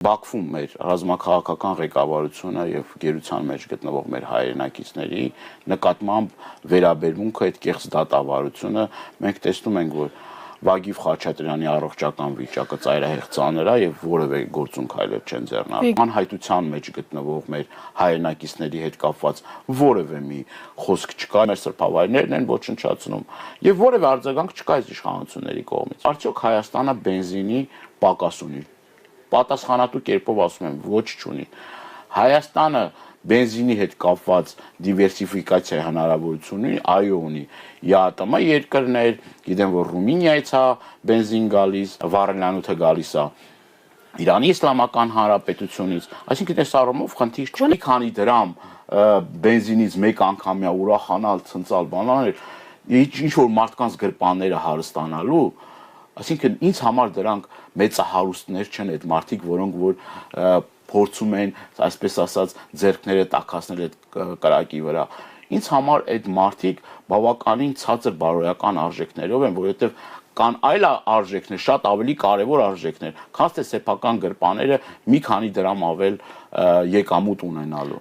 Բաքվում մեր ռազմաքաղաքական ղեկավարությունը եւ գերության մեջ գտնվող մեր հայրենակիցների նկատմամբ վերաբերմունքը այդ կեղծ դատավարությունը մենք տեսնում ենք, որ Վագիվ Խաչատրյանի առողջական վիճակը ծայրահեղ ծանր է եւ որևէ գործունք այլև չեն ձեռնարկում։ Անհայտության մեջ գտնվող մեր հայրենակիցների հետ կապված որևէ մի խոսք չկա, մեր սրբավայրներն են ոչնչացնում եւ որևէ արձագանք չկա այս իշխանությունների կողմից։ Արդյոք Հայաստանը բենզինի պակաս ունի։ Պատասխանատու կերպով ասում եմ, ոչ չունի։ Հայաստանը բենզինի հետ կապված դիվերսիֆիկացիայի հնարավորություն ունի, այո ունի։ ԵԱՏՄ երկրներ, գիտեմ որ Ռումինիայից է բենզին գալիս, վառելանյութը գալիս է Իրանի Իսլամական Հանրապետությունից, այսինքն այս առումով խնդիր չունի, քանի դրամ բենզինից մեկ անգամյա ուրախանալ, ցնցալ, բանաներ, ինչ որ մարդկանց գրպանները հարստանալու, այսինքն ինձ համար դրանք մեծահարուստներ չեն այդ մարդիկ, որոնք որ փորձում են, այսպես ասած, ձեռքները տաքացնել այդ կրակի վրա։ Ինձ համար այդ մարդիկ բավականին ցածր բարոյական արժեքներով են, որովհետև կան այլ արժեքներ, շատ ավելի կարևոր արժեքներ, քան թե սեփական գրպանները մի քանի դրամ ավել եկամուտ ունենալու։